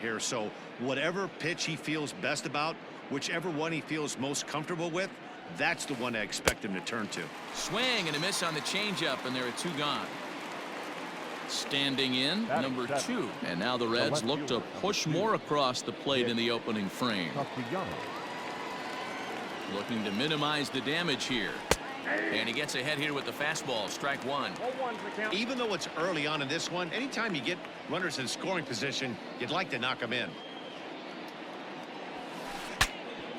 here, so whatever pitch he feels best about, whichever one he feels most comfortable with, that's the one I expect him to turn to. Swing and a miss on the changeup, and there are 2 gone. Standing in, number 2. And now the Reds look to push more across the plate in the opening frame. Looking to minimize the damage here. And he gets ahead here with the fastball. Strike 1. Even though it's early on in this one, anytime you get runners in scoring position, you'd like to knock them in.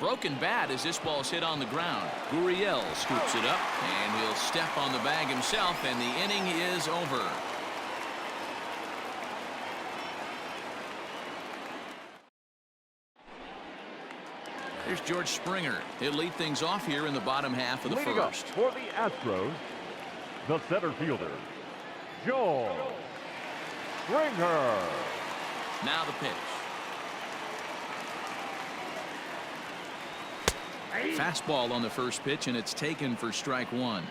Broken bat as this ball's hit on the ground. Gurriel scoops it up, and he'll step on the bag himself, and the inning is over. Here's George Springer. He'll lead things off here in the bottom half of the first. For the Astros, the center fielder, George Springer. Now the pitch. Fastball on the first pitch, and it's taken for strike 1.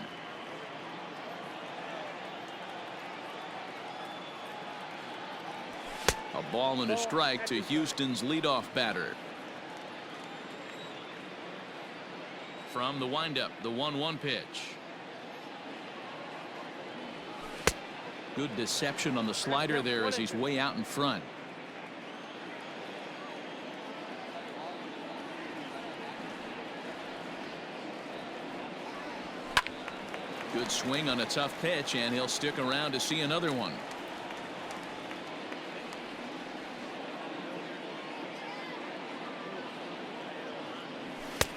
A ball and a strike to Houston's leadoff batter. From the windup, the 1-1 pitch. Good deception on the slider there as he's way out in front. Good swing on a tough pitch, and he'll stick around to see another one.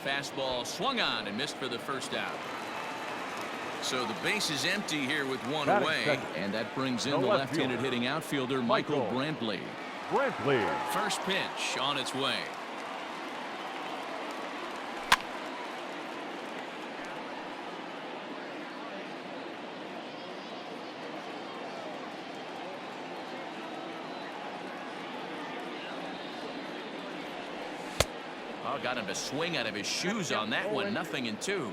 Fastball swung on and missed for the first out. So the base is empty here with 1 away, and that brings in the left-handed hitting outfielder Michael Brantley. First pitch on its way. Oh, got him to swing out of his shoes on that one. 0-2.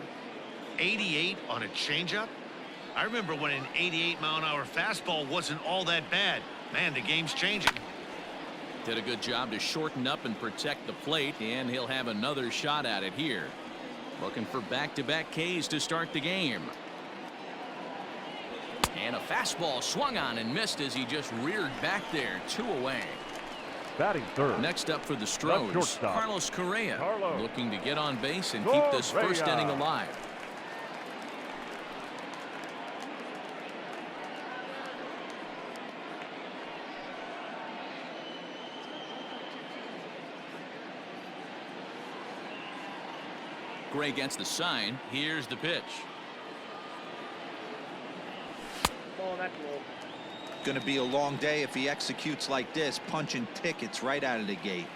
88 on a changeup? I remember when an 88-mile-an-hour fastball wasn't all that bad. Man, the game's changing. Did a good job to shorten up and protect the plate, and he'll have another shot at it here. Looking for back-to-back Ks to start the game. And a fastball swung on and missed as he just reared back there. 2 away. Batting third. Next up for the Stros, Carlos Correa, looking to get on base and keep this first inning alive. Gray gets the sign. Here's the pitch. Oh, that's low. Going to be a long day if he executes like this, punching tickets right out of the gate.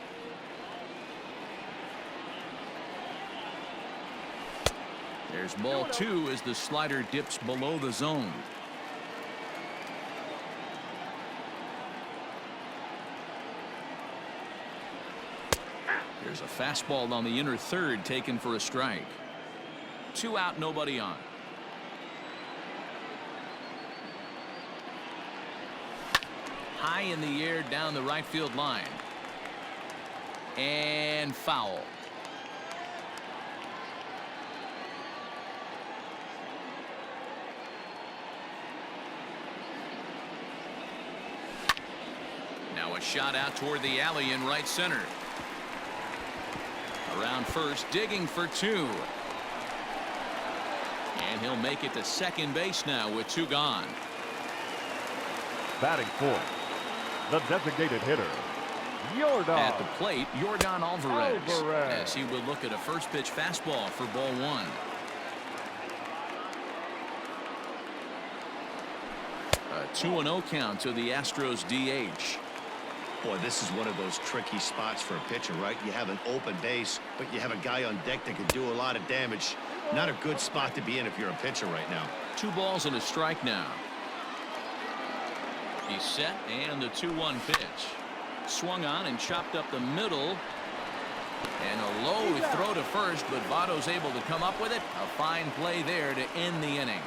There's ball 2 as the slider dips below the zone. There's a fastball on the inner third taken for a strike. 2 out, nobody on. High in the air down the right field line. And foul. Now a shot out toward the alley in right center. Around first, digging for 2. And he'll make it to second base now with 2 gone. Batting fourth, the designated hitter, Yordan. At the plate, Yordan Alvarez, as he will look at a first pitch fastball for ball 1. A 2-0 count to the Astros DH. Boy, this is one of those tricky spots for a pitcher, right? You have an open base, but you have a guy on deck that can do a lot of damage. Not a good spot to be in if you're a pitcher right now. 2 balls and a strike now. He's set, and the 2-1 pitch. Swung on and chopped up the middle. And a low throw to first, but Votto's able to come up with it. A fine play there to end the inning.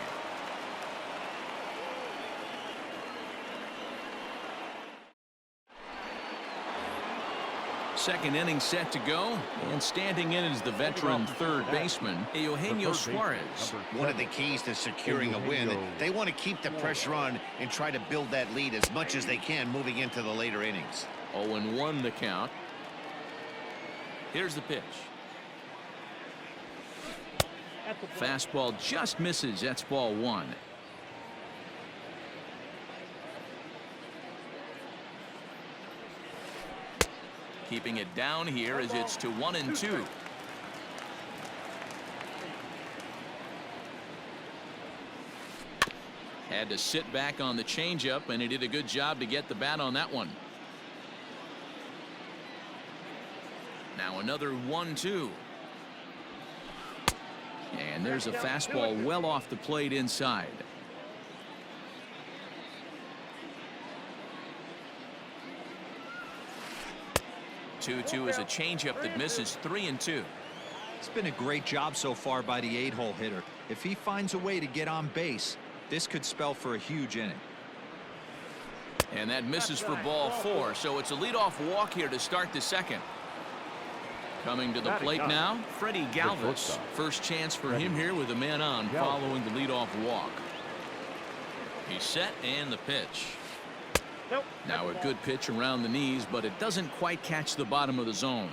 Second inning set to go, and standing in is the veteran third baseman, Eugenio Suarez. One of the keys to securing a win, they want to keep the pressure on and try to build that lead as much as they can moving into the later innings. 0-1 the count. Here's the pitch. Fastball just misses. That's ball one. Keeping it down here as it's to 1-2. Had to sit back on the changeup, and he did a good job to get the bat on that one. Now another 1-2. And there's a fastball well off the plate inside. Two is a changeup that misses. 3-2. It's been a great job so far by the 8-hole hitter. If he finds a way to get on base, this could spell for a huge inning. And that misses for ball 4, so it's a leadoff walk here to start the second. Coming to the plate now, Freddie Galvis. First chance for him here with a man on following the leadoff walk. He's set, and the pitch. Now a good pitch around the knees, but it doesn't quite catch the bottom of the zone.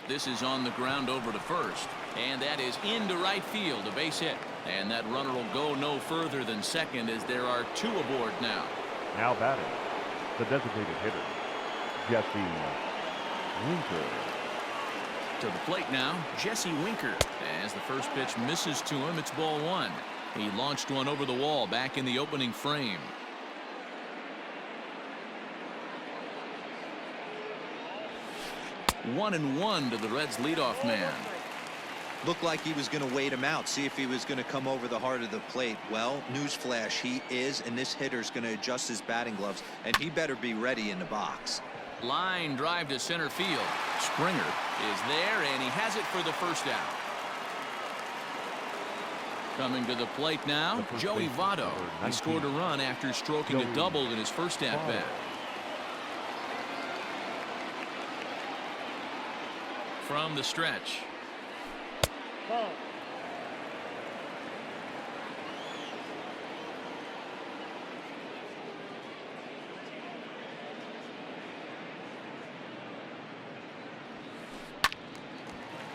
This is on the ground over to first, and that is into right field, a base hit. And that runner will go no further than second as there are 2 aboard now. Now batting, the designated hitter, Jesse Winker. To the plate now, Jesse Winker. As the first pitch misses to him, it's ball 1. He launched one over the wall back in the opening frame. One and one to the Reds leadoff man. Looked like he was going to wait him out, see if he was going to come over the heart of the plate. Well, newsflash, he is, and this hitter's going to adjust his batting gloves, and he better be ready in the box. Line drive to center field. Springer is there, and he has it for the first out. Coming to the plate now, Joey Votto. He scored a run after stroking a double in his first at-bat. From the stretch. Ball.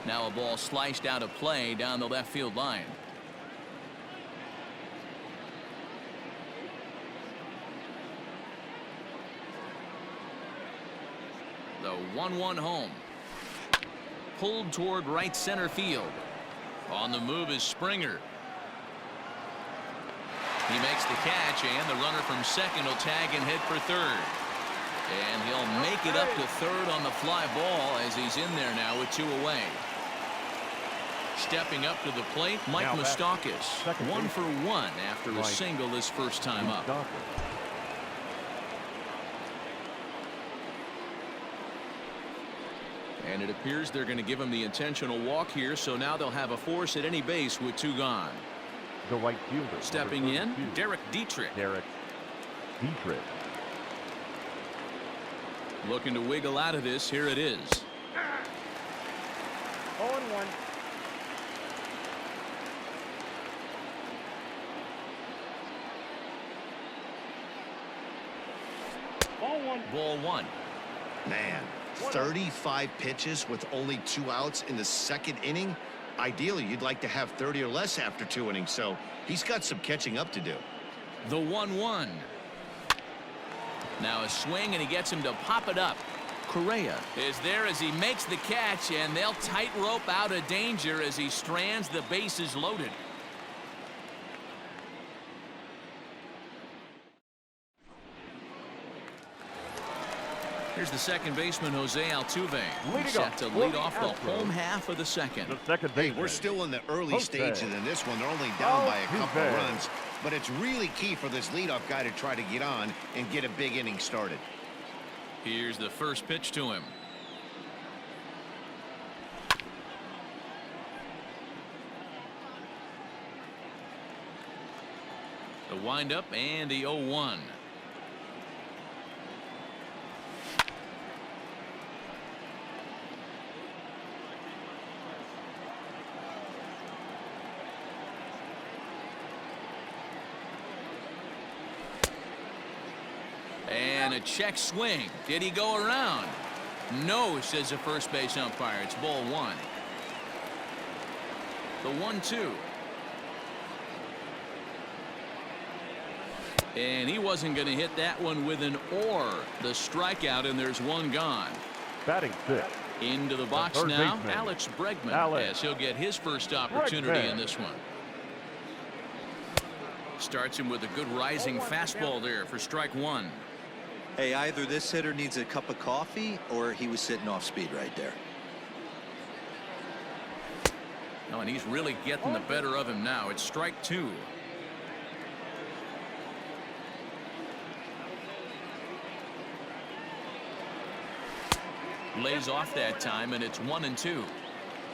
Now a ball sliced out of play down the left field line. The 1-1 home. Pulled toward right center field. On the move is Springer. He makes the catch, and the runner from second will tag and head for third. And he'll make it up to third on the fly ball as he's in there now with 2 away. Stepping up to the plate, Mike Moustakas. 1 for 1 after a single his first time up. And it appears they're going to give him the intentional walk here, so now they'll have a force at any base with 2 gone. The right fielder. Stepping in, Derek Dietrich. Looking to wiggle out of this. Here it is. 0-1. Ball 1. Man, 35 pitches with only 2 outs in the second inning. Ideally, you'd like to have 30 or less after 2 innings, so he's got some catching up to do. The 1-1. Now a swing, and he gets him to pop it up. Correa is there as he makes the catch, and they'll tightrope out of danger as he strands the bases loaded. Here's the second baseman, Jose Altuve. He's set to lead off the home half of the second. Hey, we're still in the early stages in this one. They're only down by a couple of runs, but it's really key for this leadoff guy to try to get on and get a big inning started. Here's the first pitch to him. The windup and the 0-1. And a check swing. Did he go around? No, says the first base umpire. It's ball one. The 1-2. And he wasn't going to hit that one with an or. The strikeout, and there's one gone. Batting fifth. Into the box now, Alex Bregman, as he'll get his first opportunity in this one. Starts him with a good rising fastball there for strike one. Hey, either this hitter needs a cup of coffee or he was sitting off speed right there. Oh, and he's really getting the better of him now. It's strike two. Lays off that time, and it's 1-2.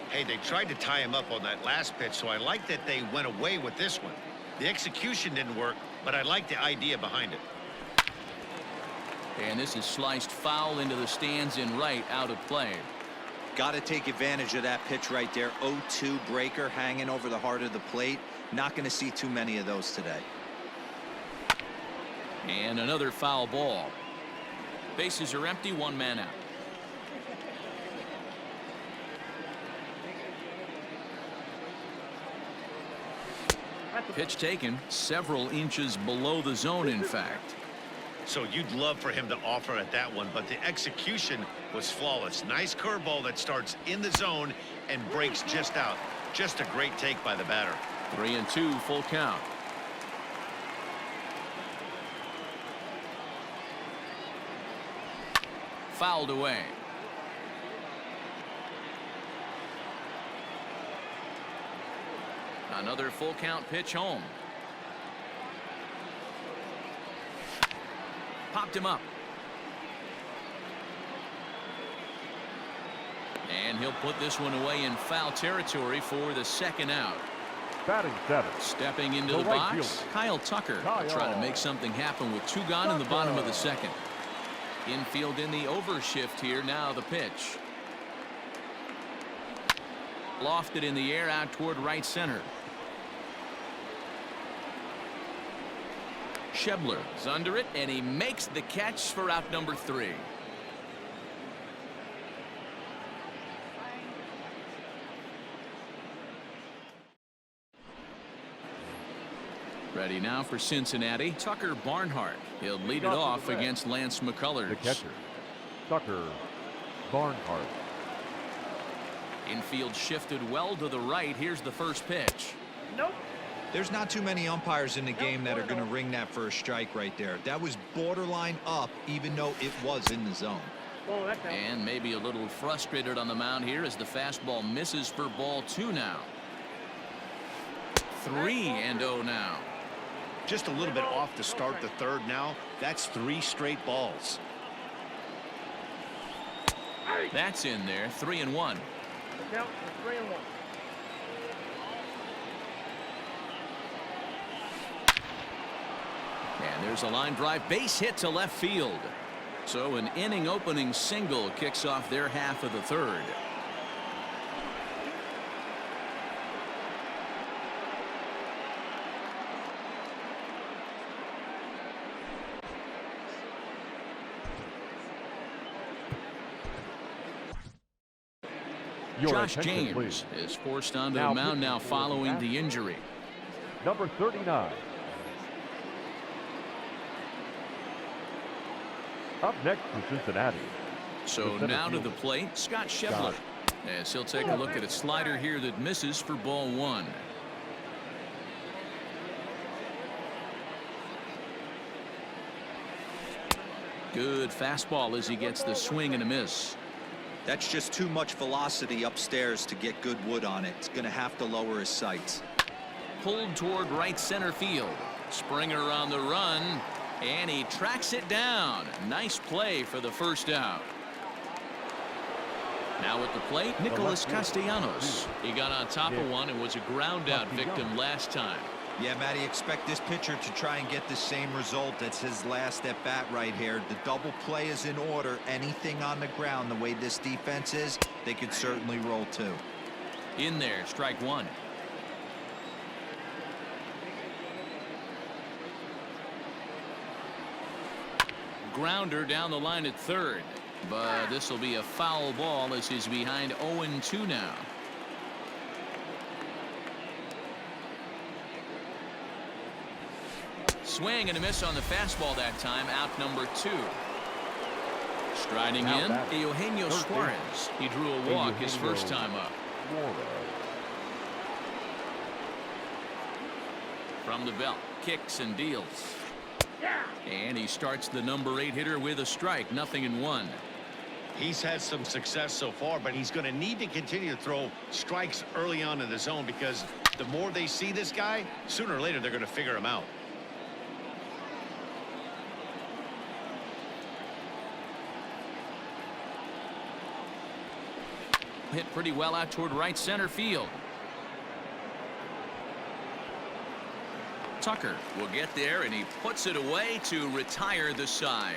Hey, they tried to tie him up on that last pitch, so I like that they went away with this one. The execution didn't work, but I like the idea behind it. And this is sliced foul into the stands in right, out of play. Got to take advantage of that pitch right there. 0-2 breaker hanging over the heart of the plate. Not going to see too many of those today. And another foul ball. Bases are empty, one man out. Pitch taken several inches below the zone, in fact. So you'd love for him to offer at that one, but the execution was flawless. Nice curveball that starts in the zone and breaks just out. Just a great take by the batter. 3-2, full count. Fouled away. Another full count pitch home. Popped him up. And he'll put this one away in foul territory for the second out. Batting seventh. Stepping into the box, fielder. Kyle Tucker will try to make something happen with two gone in the bottom of the second. Infield in the overshift here. Now the pitch. Lofted in the air out toward right center. Schebler is under it, and he makes the catch for out number 3. Ready now for Cincinnati. Tucker Barnhart. He'll lead it off against Lance McCullers. The catcher, Tucker Barnhart. Infield shifted well to the right. Here's the first pitch. Nope. There's not too many umpires in the game that are going to ring that first strike right there. That was borderline up, even though it was in the zone. And maybe a little frustrated on the mound here as the fastball misses for ball 2 now. 3-0 now. Just a little bit off to start the third now. That's 3 straight balls. That's in there. 3-1. Count 3-1. And there's a line drive base hit to left field. So an inning opening single kicks off their half of the third. Josh James is forced onto the mound now following the injury. Number 39. Up next for Cincinnati. So now to the plate, Scott Schebler. As he'll take a look at a slider here that misses for ball 1. Good fastball as he gets the swing and a miss. That's just too much velocity upstairs to get good wood on it. It's going to have to lower his sights. Pulled toward right center field. Springer on the run. And he tracks it down. Nice play for the first out. Now at the plate, Nicholas Castellanos. He got on top of one and was a ground out victim last time. Yeah, Matty, expect this pitcher to try and get the same result. That's his last at bat right here. The double play is in order. Anything on the ground, the way this defense is, they could certainly roll 2. In there, strike 1. grounder down the line at third. But this will be a foul ball as he's behind 0-2 now. Swing and a miss on the fastball that time. Out number 2. Striding in, Eugenio Suarez. He drew a walk his first time up. From the belt, kicks and deals. And he starts the number 8 hitter with a strike. 0-1. He's had some success so far, but he's going to need to continue to throw strikes early on in the zone, because the more they see this guy, sooner or later they're going to figure him out. Hit pretty well out toward right center field. Tucker will get there, and he puts it away to retire the side.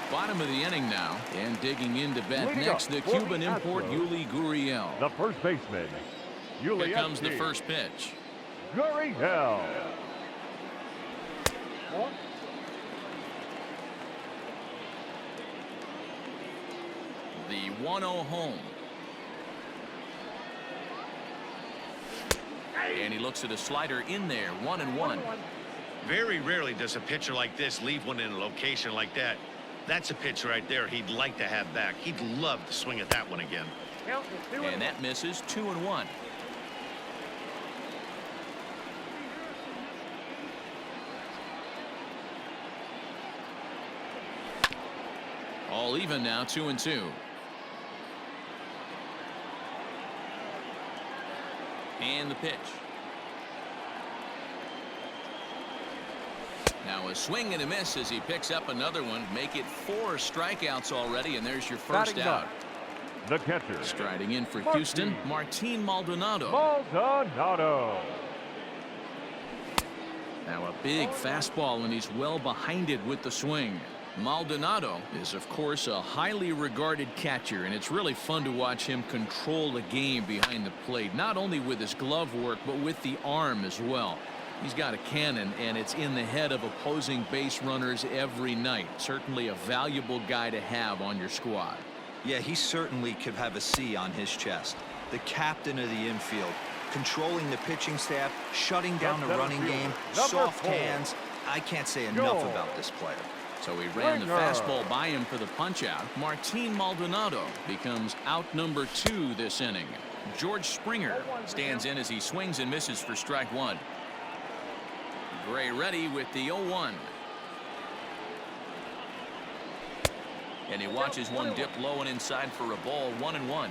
Bottom of the inning now, and digging in to bat next, the Cuban import Yuli Gurriel. The first baseman, Yuli. Here comes the first pitch. Gurriel. The 1-0 home. And he looks at a slider in there. 1-1. Very rarely does a pitcher like this leave one in a location like that. That's a pitch right there he'd like to have back. He'd love to swing at that one again. And that misses. 2-1. All even now. 2-2. And the pitch. Now a swing and a miss as he picks up another one. Make it 4 strikeouts already, and there's your first out. The catcher. Striding in for Houston, Martin Maldonado. Maldonado. Now a big fastball, and he's well behind it with the swing. Maldonado is, of course, a highly regarded catcher, and it's really fun to watch him control the game behind the plate, not only with his glove work, but with the arm as well. He's got a cannon, and it's in the head of opposing base runners every night. Certainly a valuable guy to have on your squad. Yeah, he certainly could have a C on his chest. The captain of the infield, controlling the pitching staff, shutting down the running game, soft hands. I can't say enough about this player. So he ran the fastball by him for the punch-out. Martin Maldonado becomes out number 2 this inning. George Springer stands in as he swings and misses for strike 1. Gray ready with the 0-1. And he watches one dip low and inside for a ball. 1-1.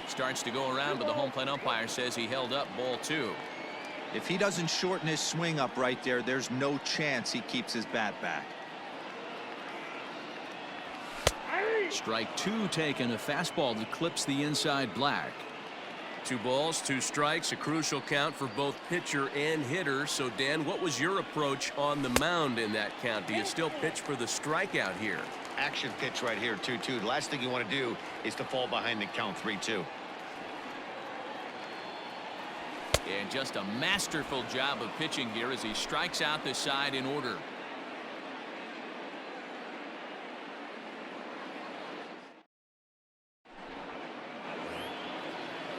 Starts to go around, but the home plate umpire says he held up. Ball 2. If he doesn't shorten his swing up right there, there's no chance he keeps his bat back. Strike 2 taken. A fastball that clips the inside black. 2 balls, 2 strikes, a crucial count for both pitcher and hitter. So, Dan, what was your approach on the mound in that count? Do you still pitch for the strikeout here? Action pitch right here, 2-2. The last thing you want to do is to fall behind the count 3-2. And just a masterful job of pitching here as he strikes out the side in order.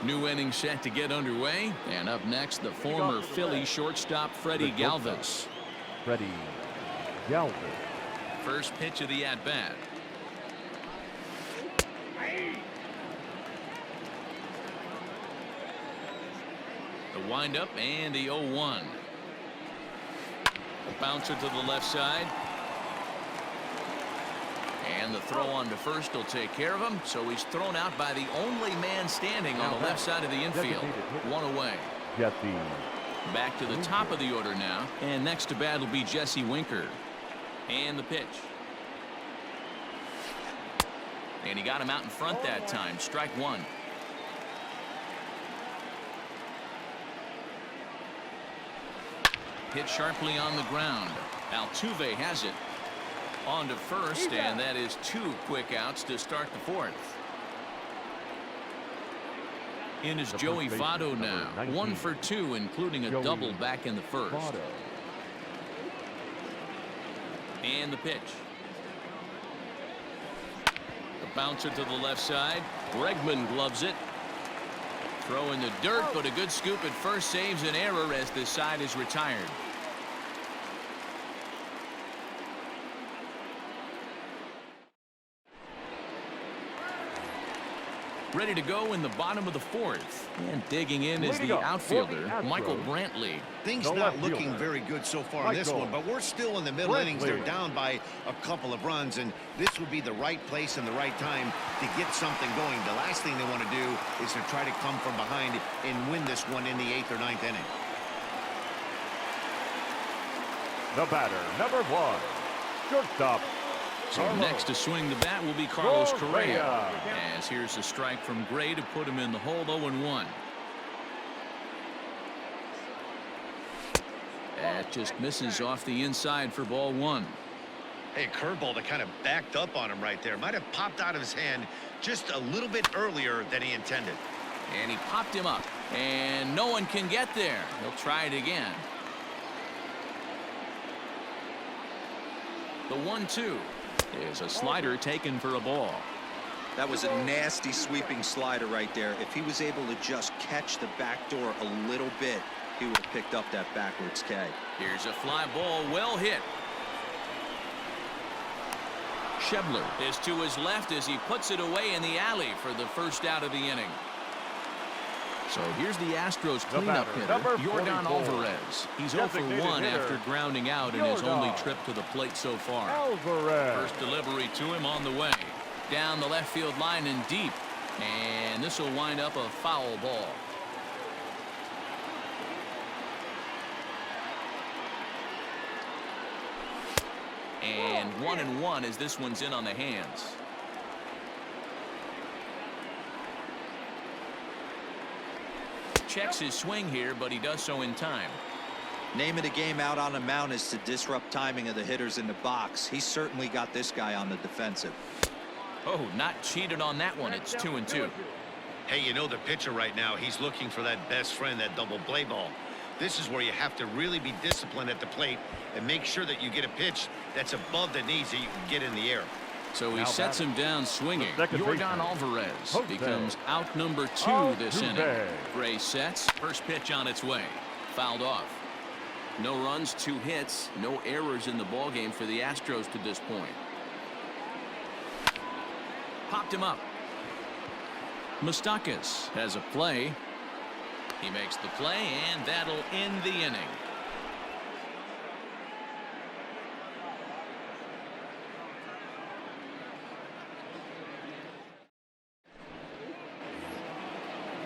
New inning set to get underway, and up next, the former Philly shortstop Freddie Galvis. Freddie Galvis. First pitch of the at-bat. The windup and the 0-1. A bouncer to the left side. And the throw on to first will take care of him. So he's thrown out by the only man standing on the left side of the infield. 1 away. Jesse. Back to the top of the order now. And next to bat will be Jesse Winker. And the pitch. And he got him out in front that time. Strike 1. Hit sharply on the ground. Altuve has it. On to first, and that is 2 quick outs to start the 4th. In is Joey Votto now. 1 for 2, including a double back in the 1st. And the pitch. The bouncer to the left side. Bregman gloves it. Throw in the dirt, but a good scoop at first saves an error as the side is retired. Ready to go in the bottom of the 4th. And digging in is the outfielder, Michael Brantley. Things not looking very good so far in this one, but we're still in the middle innings. They're down by a couple of runs, and this would be the right place and the right time to get something going. The last thing they want to do is to try to come from behind and win this one in the 8th or 9th inning. The batter, number 1, shortstop. So next to swing the bat will be Carlos Correa. As here's a strike from Gray to put him in the hole. 0-1. That just misses off the inside for ball 1. Hey, curveball that kind of backed up on him right there. Might have popped out of his hand just a little bit earlier than he intended. And he popped him up. And no one can get there. He'll try it again. The 1-2 is a slider taken for a ball. That was a nasty sweeping slider right there. If he was able to just catch the back door a little bit, he would have picked up that backwards K. Here's a fly ball, well hit. Schebler is to his left as he puts it away in the alley for the first out of the inning. So here's the Astros cleanup hitter, Yordan Alvarez. He's 0 for 1 after grounding out in his only trip to the plate so far. First delivery to him on the way. Down the left field line and deep. And this will wind up a foul ball. And 1-1 as this one's in on the hands. Checks his swing here, but he does so in time. Name of the game out on the mound is to disrupt timing of the hitters in the box. He certainly got this guy on the defensive. Oh, not cheated on that one. It's 2-2. Hey, you know the pitcher right now, he's looking for that best friend, that double play ball. This is where you have to really be disciplined at the plate and make sure that you get a pitch that's above the knees that you can get in the air. So he sets him down swinging. Yordan Alvarez becomes out number 2 this inning. Gray sets. First pitch on its way. Fouled off. No runs, 2 hits, no errors in the ballgame for the Astros to this point. Popped him up. Moustakas has a play. He makes the play, and that'll end the inning.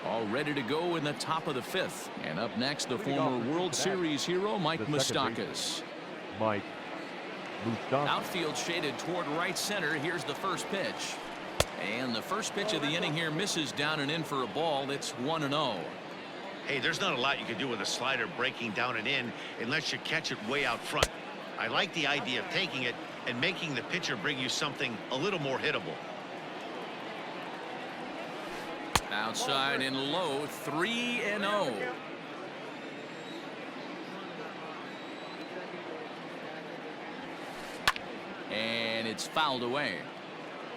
All ready to go in the top of the 5th. And up next, the former World Series hero, Mike Moustakas. Outfield shaded toward right center. Here's the first pitch. And the first pitch of the inning here misses down and in for a ball. It's 1-0. Hey, there's not a lot you can do with a slider breaking down and in unless you catch it way out front. I like the idea of taking it and making the pitcher bring you something a little more hittable. Outside and low, 3-0. And it's fouled away.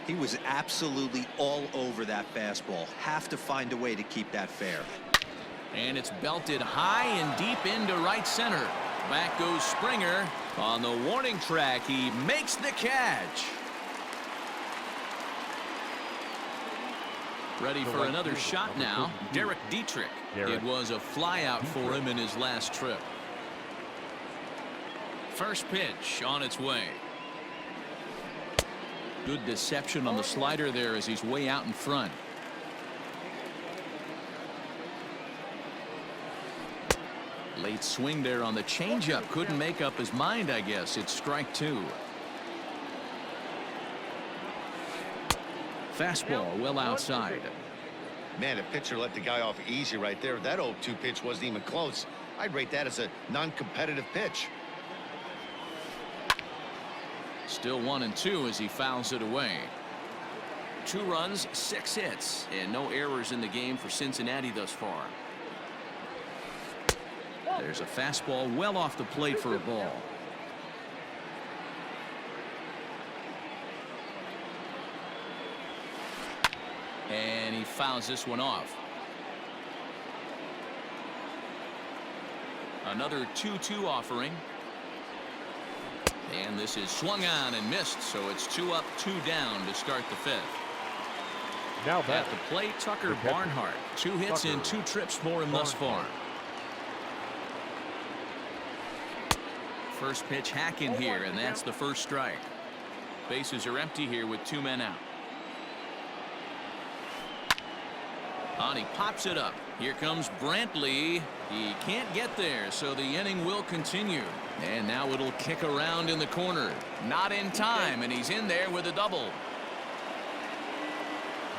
He was absolutely all over that fastball. Have to find a way to keep that fair. And it's belted high and deep into right center. Back goes Springer. On the warning track, he makes the catch. Ready for another shot now. Derek Dietrich. It was a flyout for him in his last trip. First pitch on its way. Good deception on the slider there as he's way out in front. Late swing there on the changeup. Couldn't make up his mind, I guess. It's strike 2. Fastball well outside. Man, a pitcher let the guy off easy right there. That 0-2 pitch wasn't even close. I'd rate that as a non-competitive pitch. Still 1-2 as he fouls it away. 2 runs, 6 hits, and no errors in the game for Cincinnati thus far. There's a fastball well off the plate for a ball. And he fouls this one off. Another 2-2 offering. And this is swung on and missed, so it's 2 up, 2 down to start the 5th. Now at the plate, Tucker Barnhart. 2 hits and 2 trips for him thus far. First pitch hacking here, and that's the first strike. Bases are empty here with 2 men out. On, he pops it up. Here comes Brantley. He can't get there, so the inning will continue. And now it'll kick around in the corner. Not in time, and he's in there with a double.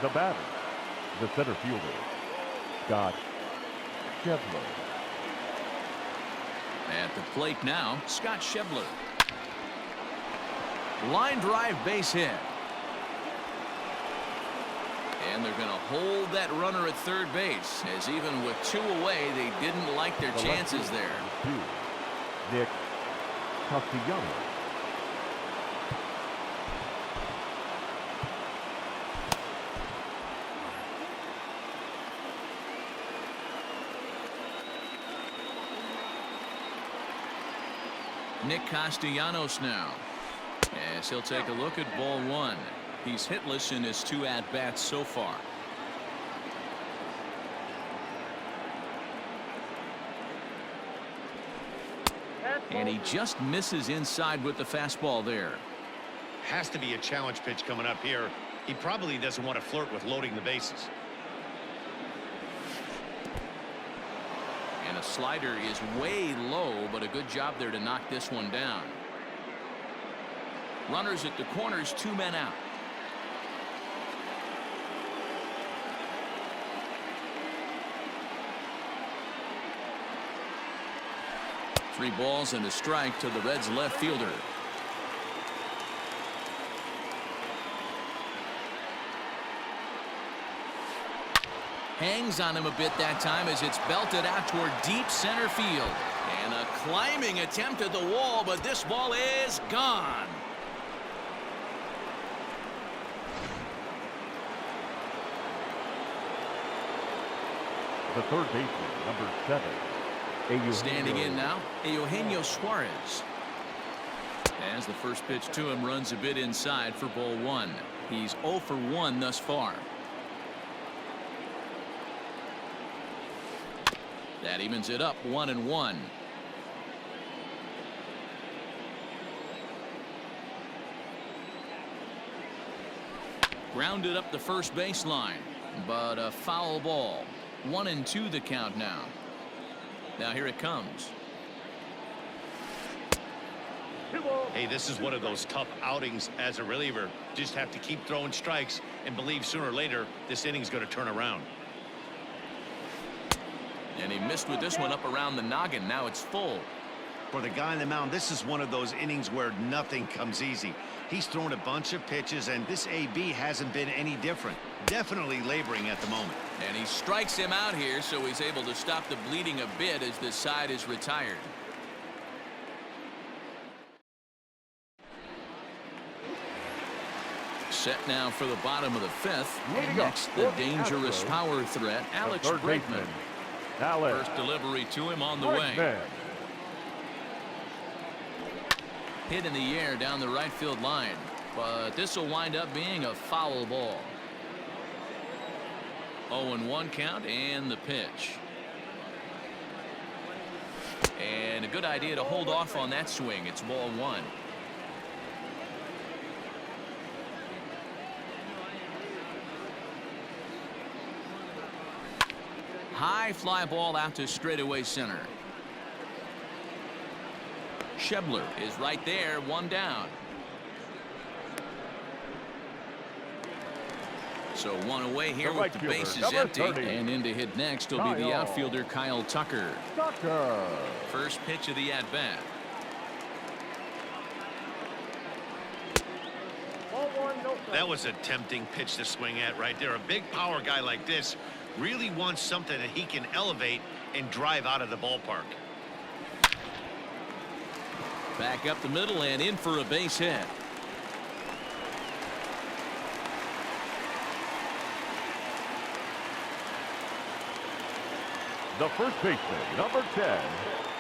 The batter, the center fielder, Scott Schebler. At the plate now, Scott Schebler. Line drive base hit. And they're going to hold that runner at third base, as even with 2 away, they didn't like their chances there. Nick Castellanos. Nick Castellanos now, as he'll take a look at ball 1. He's hitless in his 2 at-bats so far. And he just misses inside with the fastball there. Has to be a challenge pitch coming up here. He probably doesn't want to flirt with loading the bases. And a slider is way low, but a good job there to knock this one down. Runners at the corners, 2 men out. Three balls and a strike to the Reds' left fielder. Hangs on him a bit that time as it's belted out toward deep center field. And a climbing attempt at the wall, but this ball is gone. The third baseman, number 7. Standing in now, Eugenio Suarez. As the first pitch to him runs a bit inside for ball 1. He's 0 for 1 thus far. That evens it up 1-1. Grounded up the first baseline, but a foul ball. 1-2 the count now. Now here it comes. Hey, this is one of those tough outings as a reliever. Just have to keep throwing strikes and believe sooner or later this inning's going to turn around. And he missed with this one up around the noggin. Now it's full. For the guy on the mound, this is one of those innings where nothing comes easy. He's thrown a bunch of pitches, and this AB hasn't been any different. Definitely laboring at the moment. And he strikes him out here, so he's able to stop the bleeding a bit as this side is retired. Set now for the bottom of the 5th. And next, the dangerous power threat, Alex Bregman. First delivery to him on the way. Hit in the air down the right field line, but this will wind up being a foul ball. 0-1 count and the pitch. And a good idea to hold off on that swing. It's ball 1. High fly ball out to straightaway center. Schebler is right there, 1 down. So 1 away here with the bases empty. And in to hit next will be the outfielder Kyle Tucker. First pitch of the at-bat. 1, no strikes. That was a tempting pitch to swing at right there. A big power guy like this really wants something that he can elevate and drive out of the ballpark. Back up the middle and in for a base hit. The first baseman, number 10.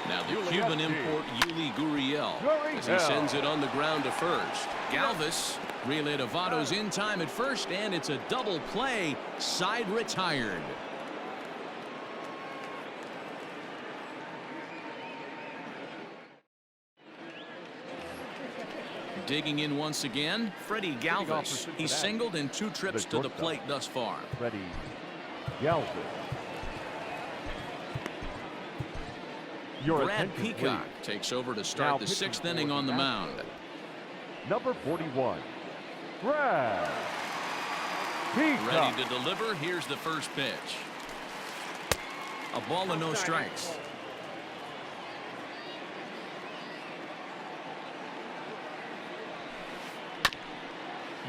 Now the Cuban import Yuli Gurriel as he sends it on the ground to first. Galvis relay to Votto's in time at first, and it's a double play. Side retired. Digging in once again, Freddie Galvis. He's singled in 2 trips to the plate thus far. Freddie Galvis. Brad Peacock takes over to start the 6th inning on the mound. Number 41, Brad Peacock. Ready to deliver. Here's the first pitch. A ball and no strikes.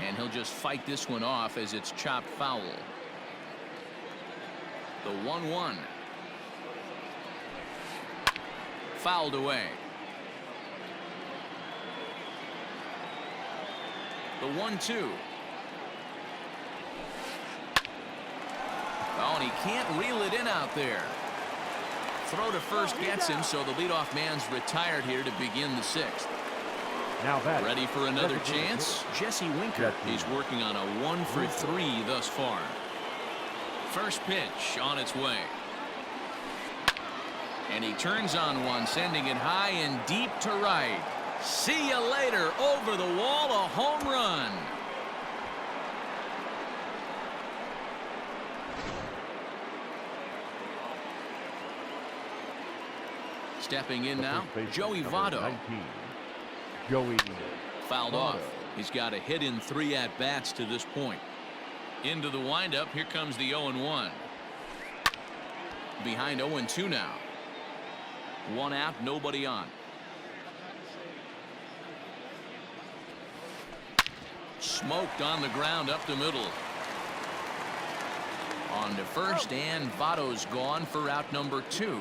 And he'll just fight this one off as it's chopped foul. The 1-1. Fouled away. The 1-2. Oh, and he can't reel it in out there. Throw to first gets him, so the leadoff man's retired here to begin the 6th. Now that ready for another chance. Jesse Winker. He's working on a 1 for 3 thus far. First pitch on its way. And he turns on one, sending it high and deep to right. See you later. Over the wall, a home run. Stepping in now, Joey Votto. 19, Joey fouled off. He's got a hit in 3 at-bats to this point. Into the windup. Here comes the 0-1. Behind 0-2 now. 1 out, nobody on. Smoked on the ground up the middle. On to first, and Votto's gone for out number 2.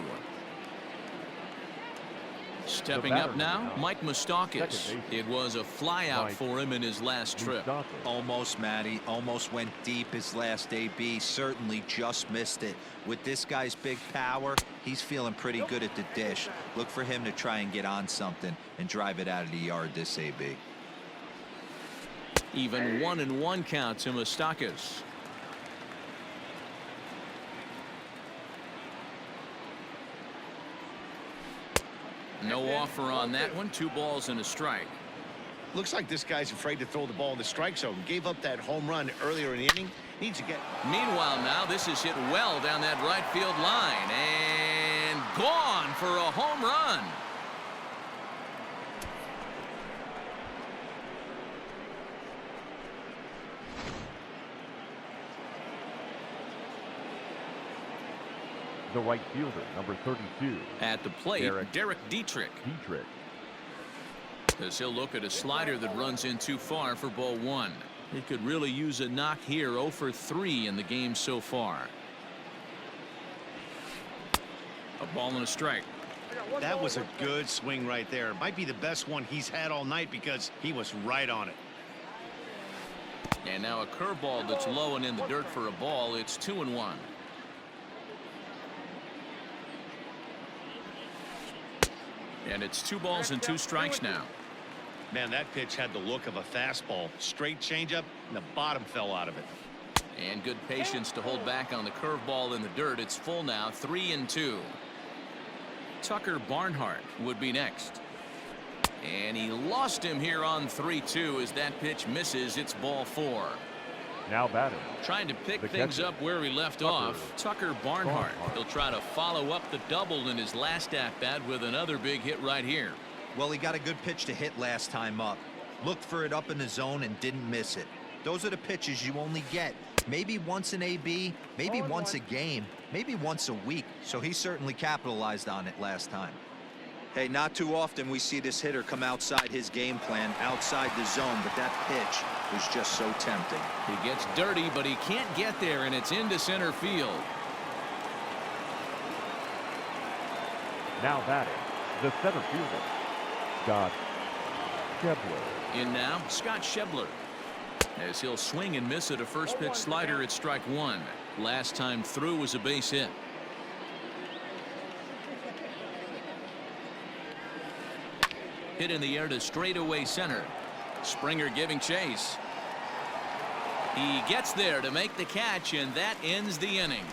Stepping up now, Mike Moustakas. It was a fly out for him in his last trip. Almost, Matty. Almost went deep his last AB. Certainly just missed it. With this guy's big power, he's feeling pretty good at the dish. Look for him to try and get on something and drive it out of the yard this AB. Even 1-1 count to Moustakas. No offer on that one. 2 balls and a strike. Looks like this guy's afraid to throw the ball in the strike zone. Gave up that home run earlier in the inning. Needs to get. Meanwhile, now this is hit well down that right field line and gone for a home run. The right fielder, number 32. At the plate, Derek Dietrich. As he'll look at a slider that runs in too far for ball 1. He could really use a knock here. 0 for 3 in the game so far. A ball and a strike. That was a good swing right there. Might be the best one he's had all night because he was right on it. And now a curveball that's low and in the dirt for a ball. It's 2-1. And it's 2 balls and 2 strikes now. Man, that pitch had the look of a fastball. Straight changeup, and the bottom fell out of it. And good patience to hold back on the curveball in the dirt. It's full now, 3-2. Tucker Barnhart would be next. And he lost him here on 3-2 as that pitch misses. It's ball 4. Now batting. Trying to pick things up where he left off. Tucker Barnhart. He'll try to follow up the double in his last at-bat with another big hit right here. Well, he got a good pitch to hit last time up. Looked for it up in the zone and didn't miss it. Those are the pitches you only get. Maybe once an AB, maybe once a game, maybe once a week. So he certainly capitalized on it last time. Hey, not too often we see this hitter come outside his game plan, outside the zone, but that pitch was just so tempting. He gets dirty, but he can't get there, and it's into center field. Now batting, the center fielder, Scott Schebler. In now, Scott Schebler. As he'll swing and miss at a first pitch slider at strike one. Last time through was a base hit. Hit in the air to straightaway center. Springer giving chase. He gets there to make the catch, and that ends the inning.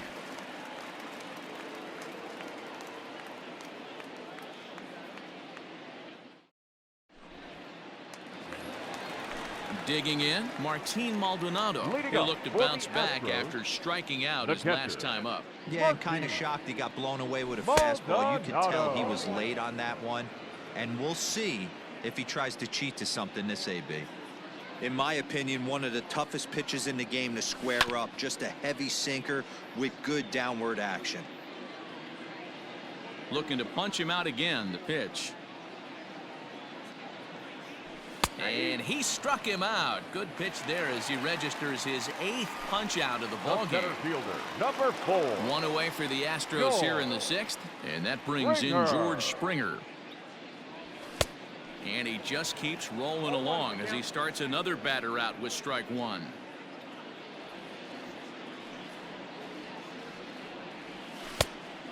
Digging in, Martin Maldonado. He'll look to bounce back after striking out his last time up. Yeah, and kind of shocked he got blown away with a fastball. You can tell he was late on that one. And we'll see if he tries to cheat to something this AB. In my opinion, one of the toughest pitches in the game to square up. Just a heavy sinker with good downward action. Looking to punch him out again, the pitch. And he struck him out. Good pitch there as he registers his 8th punch out of the ball game. Center fielder, number 4. One away for the Astros here in the 6th, and that brings in George Springer. And he just keeps rolling along as he starts another batter out with strike one.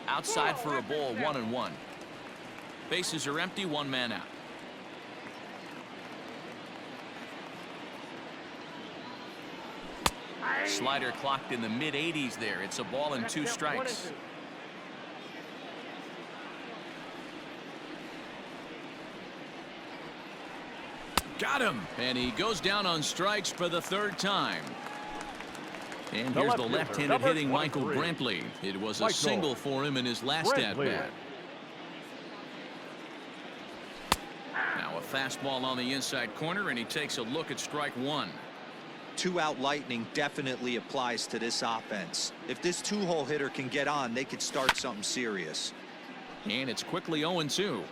Outside for a ball, 1-1. Bases are empty, one man out. Slider clocked in the mid-80s there. It's a ball and 2 strikes. Got him. And he goes down on strikes for the 3rd time. And here's the left-handed hitting Michael Brantley. It was a single for him in his last at-bat. Now a fastball on the inside corner, and he takes a look at strike one. 2-out lightning definitely applies to this offense. If this 2-hole hitter can get on, they could start something serious. And it's quickly 0-2.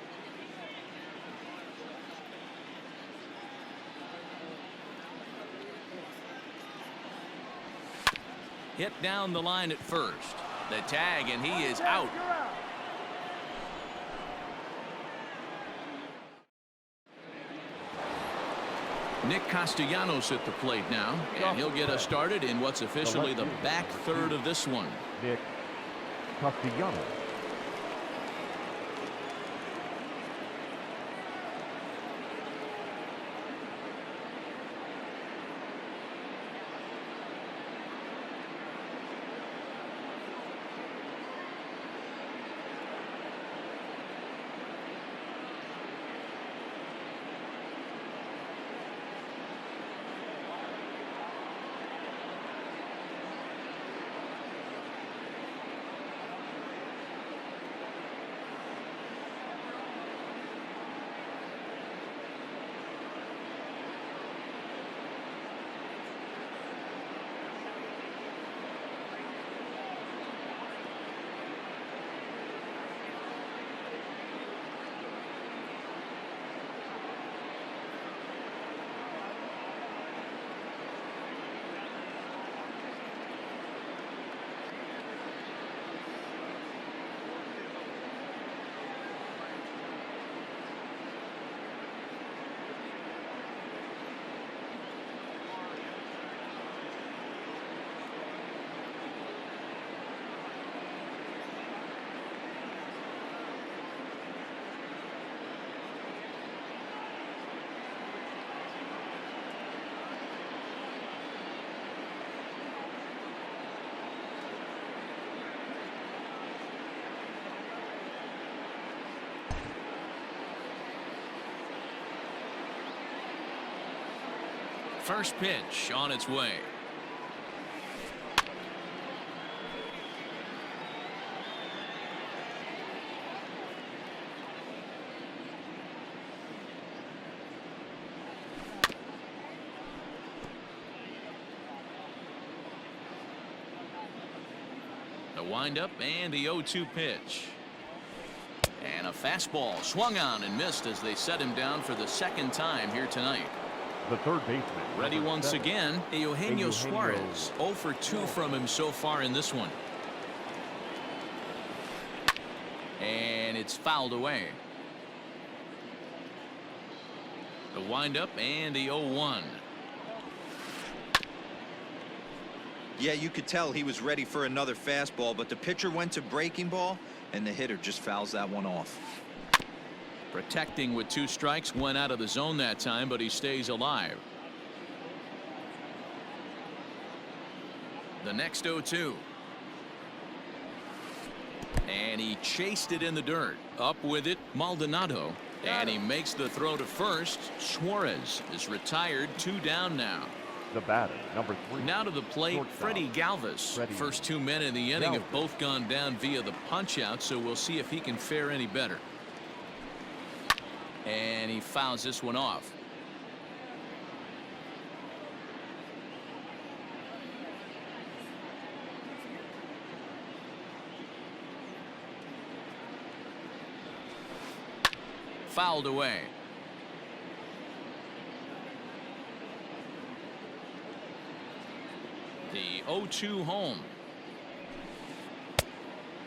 Hit down the line at first. The tag, and he is out. Nick Castellanos at the plate now, and he'll get us started in what's officially the back third of this one. Nick Castellanos. First pitch on its way. The windup and the 0-2 pitch. And a fastball swung on and missed as they set him down for the 2nd time here tonight. the third baseman. Ready once again, Eugenio Suarez. 0 for 2 from him so far in this one. And it's fouled away. The windup and the 0-1. Yeah, you could tell he was ready for another fastball, but the pitcher went to breaking ball, and the hitter just fouls that one off. Protecting with 2 strikes, went out of the zone that time, but he stays alive. The next 0-2. And he chased it in the dirt. Up with it, Maldonado. And he makes the throw to first. Suarez is retired, 2 down now. The batter, number 3. Now to the plate, Freddie Galvis. First 2 men in the inning have both gone down via the punch-out, so we'll see if he can fare any better. And he fouls this one off. Fouled away. The 0-2 home.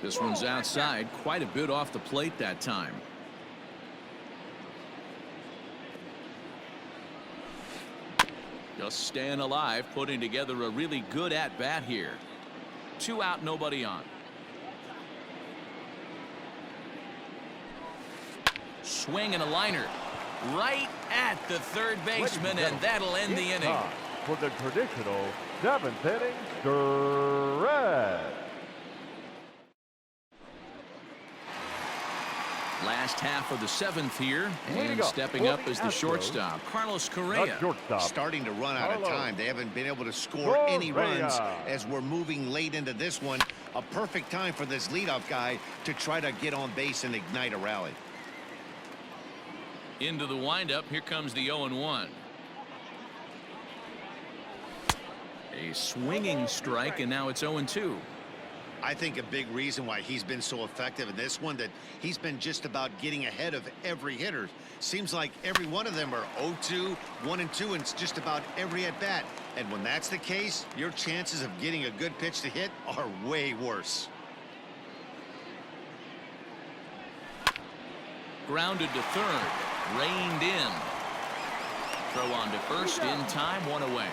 This one's outside, quite a bit off the plate that time. Just staying alive, putting together a really good at-bat here. 2 out, nobody on. Swing and a liner right at the third baseman, and that'll end the inning. For the traditional 7th inning stretch. Last half of the 7th here, and stepping up as the shortstop, Carlos Correa. Starting to run out of time. They haven't been able to score any runs as we're moving late into this one. A perfect time for this leadoff guy to try to get on base and ignite a rally. Into the windup, here comes the 0-1. A swinging strike, and now it's 0-2. I think a big reason why he's been so effective in this one, that he's been just about getting ahead of every hitter. Seems like every one of them are 0-2, 1-2, and it's just about every at bat. And when that's the case, your chances of getting a good pitch to hit are way worse. Grounded to third, reined in. Throw on to first in time, 1 away.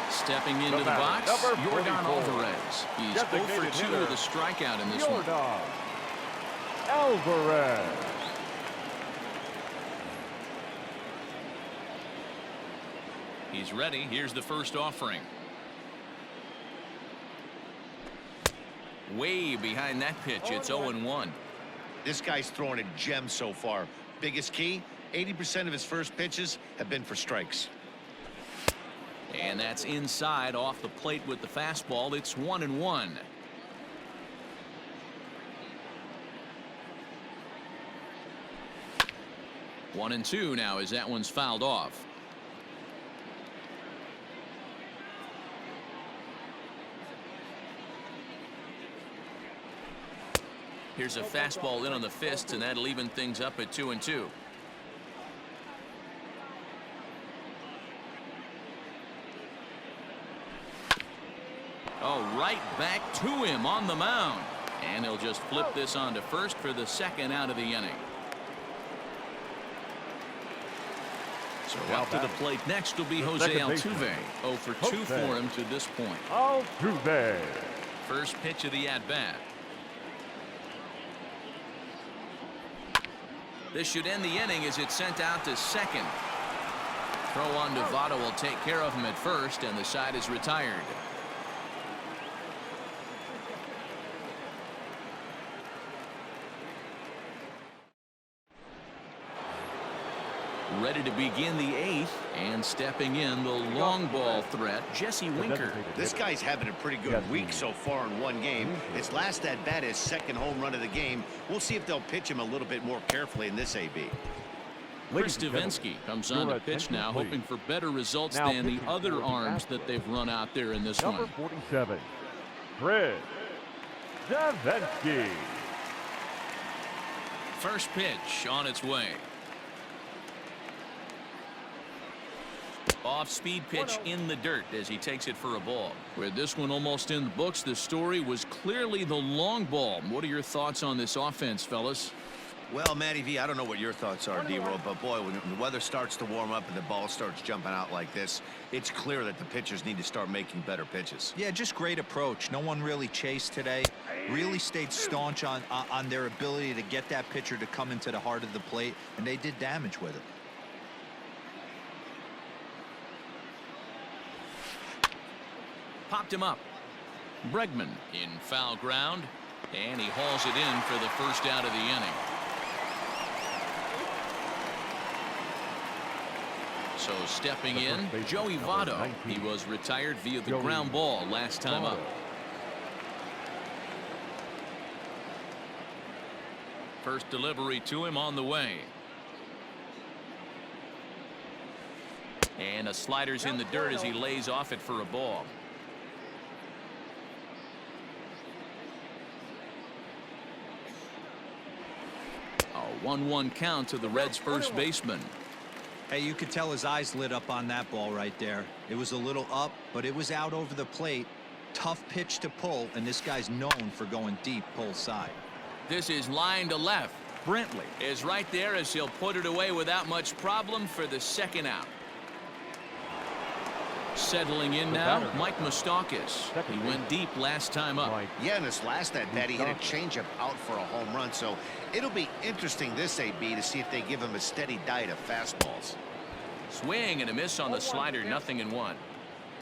Stepping into the box, Yordan Alvarez. He's 0 for 2 with a strikeout in this one. Alvarez. He's ready. Here's the first offering. Way behind that pitch. It's 0-1. This guy's throwing a gem so far. Biggest key, 80% of his first pitches have been for strikes. And that's inside off the plate with the fastball. It's 1-1. One and two now as that one's fouled off. Here's a fastball in on the fist, and that'll even things up at 2-2. Oh, right back to him on the mound. And he'll just flip this on to first for the second out of the inning. So up to the plate next will be Jose Altuve. 0 for 2 for him to this point. Altuve. First pitch of the at-bat. This should end the inning as it's sent out to second. Throw on to Votto will take care of him at first, and the side is retired. Ready to begin the 8th, and stepping in the long ball threat, Jesse Winker. This guy's having a pretty good week so far in one game. His last at bat is second home run of the game. We'll see if they'll pitch him a little bit more carefully in this AB. Chris Davinsky comes on to pitch now, hoping for better results than the other arms that they've run out there in this one. Number 47, Chris Davinsky. First pitch on its way. Off-speed pitch in the dirt as he takes it for a ball. With this one almost in the books, the story was clearly the long ball. What are your thoughts on this offense, fellas? Well, Matty V, I don't know what your thoughts are, D-Roll, but boy, when the weather starts to warm up and the ball starts jumping out like this, it's clear that the pitchers need to start making better pitches. Yeah, just great approach. No one really chased today. Really stayed staunch on their ability to get that pitcher to come into the heart of the plate, and they did damage with it. Popped him up. Bregman in foul ground, and he hauls it in for the first out of the inning. So stepping in, Joey Votto. He was retired via the ground ball last time up. First delivery to him on the way. And a slider's in the dirt as he lays off it for a ball. A 1-1 count to the Reds' first baseman. Hey, you could tell his eyes lit up on that ball right there. It was a little up, but it was out over the plate. Tough pitch to pull, and this guy's known for going deep pull side. This is line to left. Brantley is right there as he'll put it away without much problem for the second out. Settling in now, Mike Moustakas. He went deep last time up. Yeah, in his last at bat, he hit a changeup out for a home run, so it'll be interesting this AB to see if they give him a steady diet of fastballs. Swing and a miss on the slider, 0-1.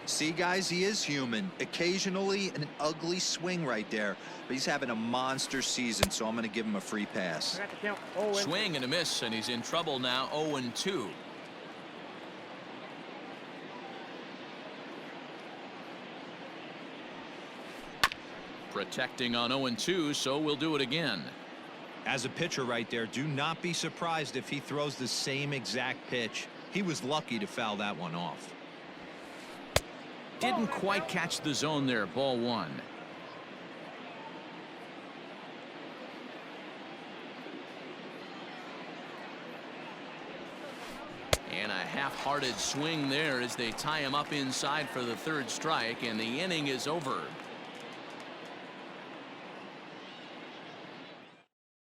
See, guys, he is human. Occasionally an ugly swing right there, but he's having a monster season, so I'm going to give him a free pass. Swing and a miss, and he's in trouble now, 0-2. Protecting on 0-2, so we'll do it again. As a pitcher right there, do not be surprised if he throws the same exact pitch. He was lucky to foul that one off. Didn't quite catch the zone there, ball one. And a half-hearted swing there as they tie him up inside for the third strike, and the inning is over.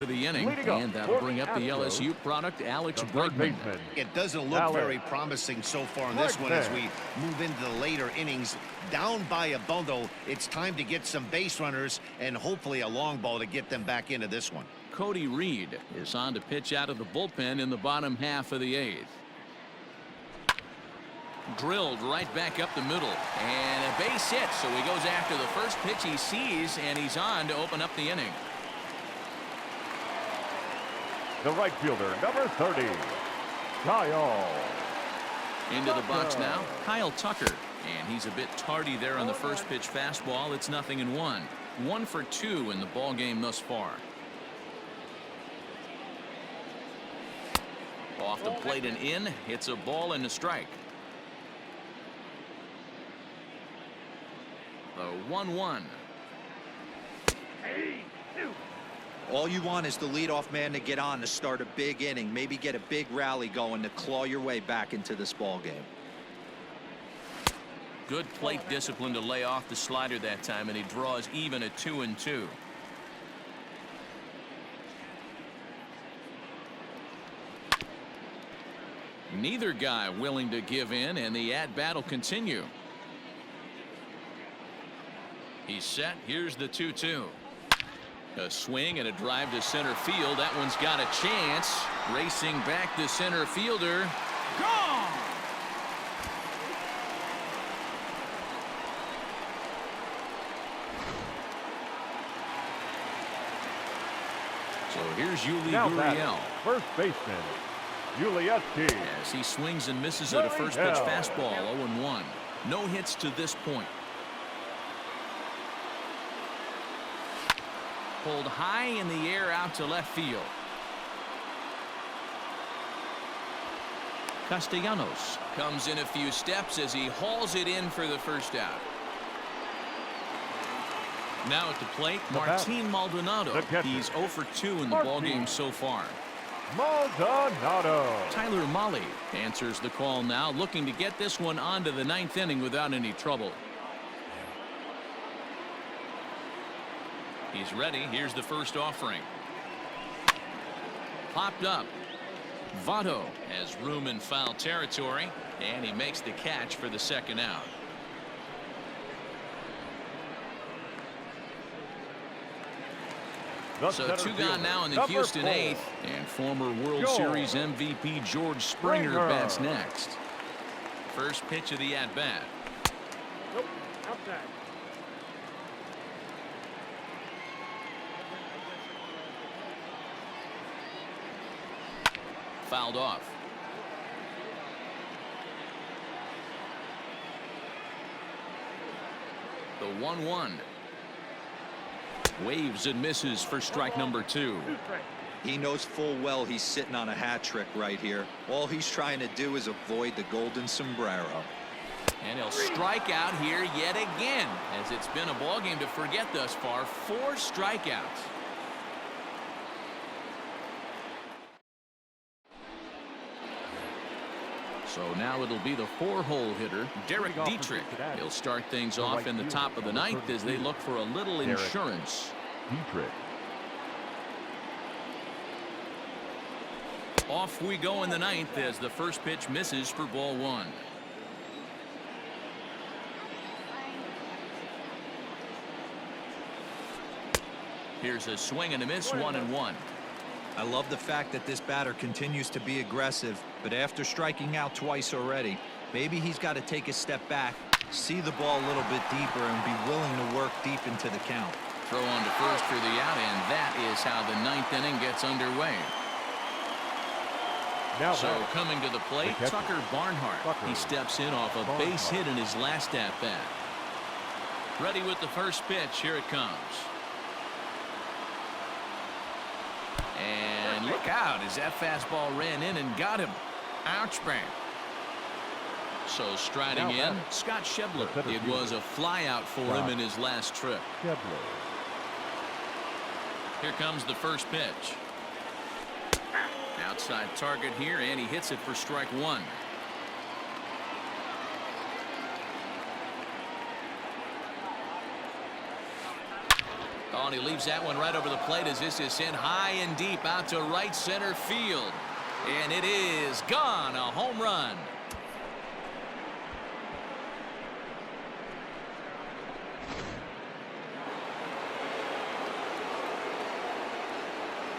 The inning, and that'll bring up the LSU product, Alex Bregman. It doesn't look very promising so far in this one as we move into the later innings. Down by a bundle, it's time to get some base runners and hopefully a long ball to get them back into this one. Cody Reed is on to pitch out of the bullpen in the bottom half of the eighth. Drilled right back up the middle, and a base hit, so he goes after the first pitch he sees, and he's on to open up the inning. The right fielder, number 30, Kyle. Into the box now, Kyle Tucker. And he's a bit tardy there on the first pitch fastball. It's 0-1. 1 for 2 in the ball game thus far. Off the plate and in. Hits a ball and a strike. The 1-1. All you want is the leadoff man to get on to start a big inning, maybe get a big rally going to claw your way back into this ball game. Good plate discipline to lay off the slider that time, and he draws even at 2-2. Neither guy willing to give in, and the at-bat will continue. He's set. Here's the 2-2. A swing and a drive to center field. That one's got a chance. Racing back the center fielder. Gone! So here's Yuli Gurriel. First baseman, Yuli. As he swings and misses at a first pitch fastball, 0-1. No hits to this point. Pulled high in the air out to left field. Castellanos comes in a few steps as he hauls it in for the first out. Now at the plate, Martin Maldonado. He's 0 for 2 in the ballgame so far. Maldonado. Tyler Mahle answers the call now, looking to get this one onto the 9th inning without any trouble. He's ready. Here's the first offering. Popped up. Votto has room in foul territory, and he makes the catch for the second out. So two gone now in the Houston 8th, and former World Series MVP George Springer bats next. First pitch of the at-bat. Nope, outside. Fouled off. The 1-1. Waves and misses for strike number 2. He knows full well he's sitting on a hat trick right here. All he's trying to do is avoid the golden sombrero. And he'll strike out here yet again, as it's been a ball game to forget thus far. 4 strikeouts. So now it'll be the 4-hole hitter, Derek Dietrich. He'll start things off in the top of the 9th as they look for a little insurance. Dietrich. Off we go in the 9th as the first pitch misses for ball 1. Here's a swing and a miss, 1-1. I love the fact that this batter continues to be aggressive, but after striking out twice already, maybe he's got to take a step back, see the ball a little bit deeper, and be willing to work deep into the count. Throw on to first for the out, and that is how the 9th inning gets underway. Now so coming to the plate, Tucker Barnhart. He steps in off a base hit in his last at-bat. Ready with the first pitch. Here it comes. And look out as that fastball ran in and got him. Ouch, bang. So striding in, Scott Schebler. It was a flyout for him in his last trip. Here comes the first pitch. Outside target here, and he hits it for strike 1. Oh, and he leaves that one right over the plate as this is sent high and deep out to right center field. And it is gone. A home run.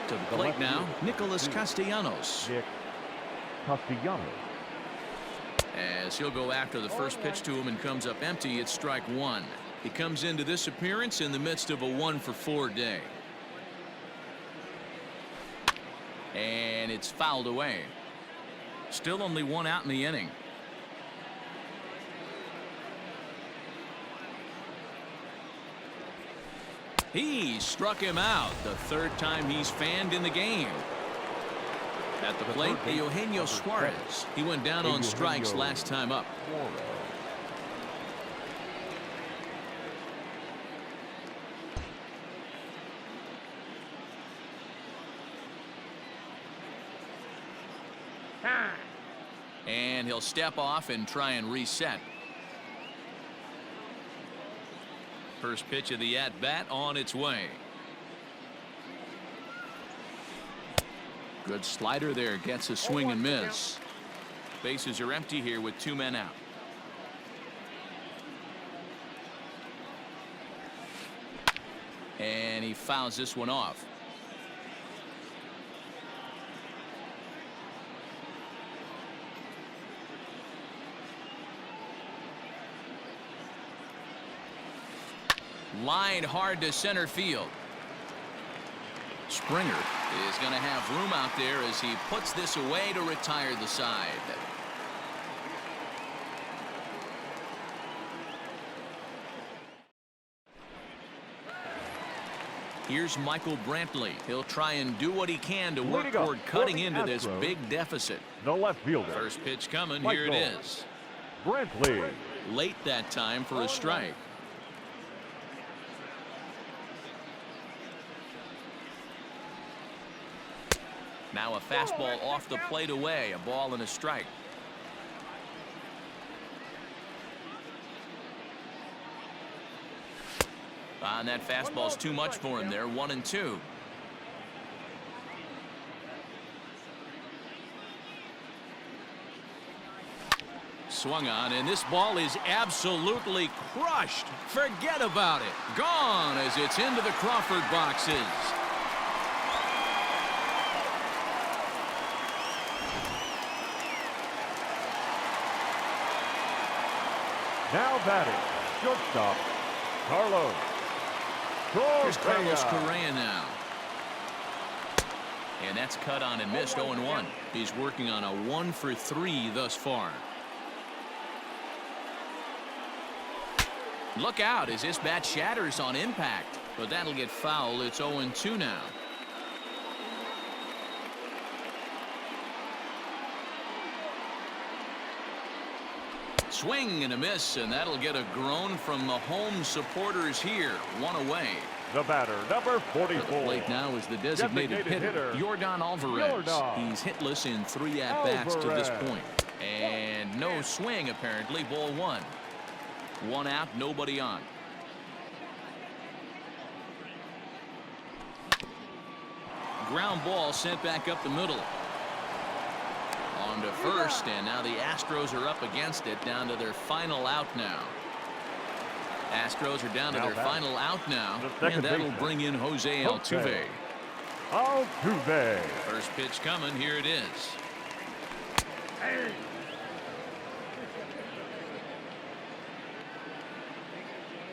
To the plate now, Nicholas Castellanos. Castellanos. As he'll go after the first pitch to him and comes up empty, it's strike 1. He comes into this appearance in the midst of a 1-for-4 day. And it's fouled away. Still only 1 out in the inning. He struck him out, the 3rd time he's fanned in the game. At the plate, Eugenio Suarez. He went down on strikes last time up. And he'll step off and try and reset. First pitch of the at-bat on its way. Good slider there, gets a swing and miss. Bases are empty here with 2 men out. And he fouls this one off. Line hard to center field. Springer is going to have room out there as he puts this away to retire the side. Here's Michael Brantley. He'll try and do what he can to work toward cutting into this big deficit. The left fielder. First pitch coming. Here it is. Brantley. Late that time for a strike. Now a fastball off the plate away, a ball and a strike. And that fastball's too much for him there, 1-2. Swung on, and this ball is absolutely crushed. Forget about it. Gone as it's into the Crawford boxes. Now batting, shortstop, Carlos. Here's Carlos Correa now. And that's cut on and missed, 0-1. He's working on a 1-for-3 thus far. Look out as this bat shatters on impact, but that'll get foul. It's 0-2 now. Swing and a miss, and that'll get a groan from the home supporters here. 1 away. The batter, number 44. At the plate now is the designated hitter, Yordan Alvarez. He's hitless in 3 at-bats to this point. And no swing, apparently. Ball 1. 1 out, nobody on. Ground ball sent back up the middle. On to first, and now the Astros are up against it, down to their final out now. Astros are down to their final out now, and that'll bring in Jose Altuve. Altuve. First pitch coming, here it is.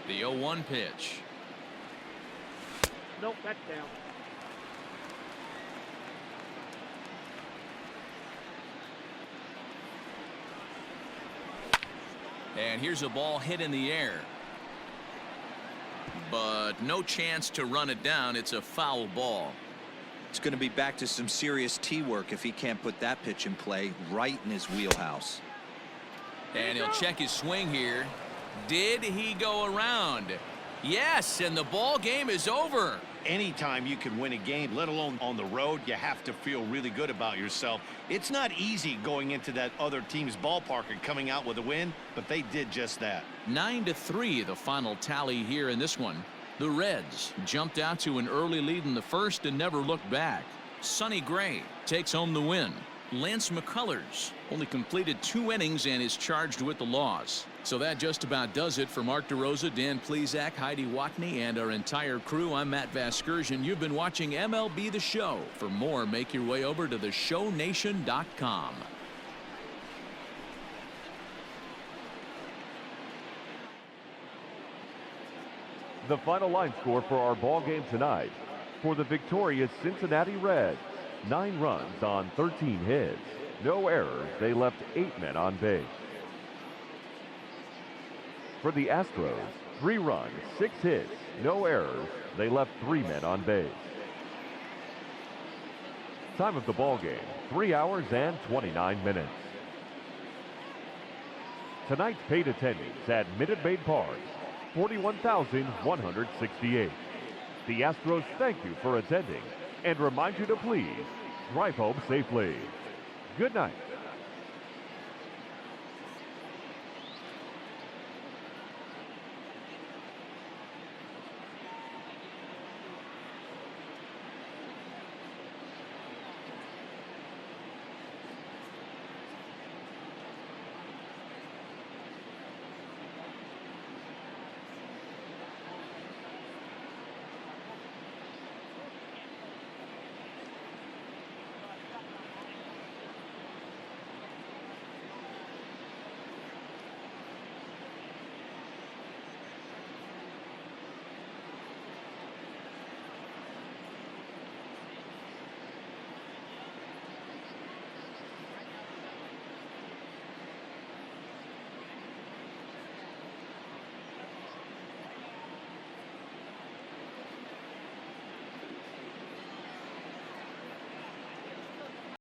The 0-1 pitch. Nope, that's down. And here's a ball hit in the air. But no chance to run it down. It's a foul ball. It's going to be back to some serious tee work if he can't put that pitch in play right in his wheelhouse. And he'll check his swing here. Did he go around? Yes, and the ball game is over. Anytime you can win a game, let alone on the road, you have to feel really good about yourself. It's not easy going into that other team's ballpark and coming out with a win, but they did just that. 9-3 the final tally here in this one. The Reds jumped out to an early lead in the first and never looked back. Sonny Gray takes home the win. Lance McCullers only completed 2 innings and is charged with the loss. So that just about does it for Mark DeRosa, Dan Plesac, Heidi Watney, and our entire crew. I'm Matt Vasgersian. You've been watching MLB The Show. For more, make your way over to theshownation.com. The final line score for our ball game tonight. For the victorious Cincinnati Reds, 9 runs on 13 hits. No errors. They left 8 men on base. For the Astros, 3 runs, 6 hits, no errors. They left 3 men on base. Time of the ball game, 3 hours and 29 minutes. Tonight's paid attendance at Minute Maid Park, 41,168. The Astros thank you for attending and remind you to please drive home safely. Good night.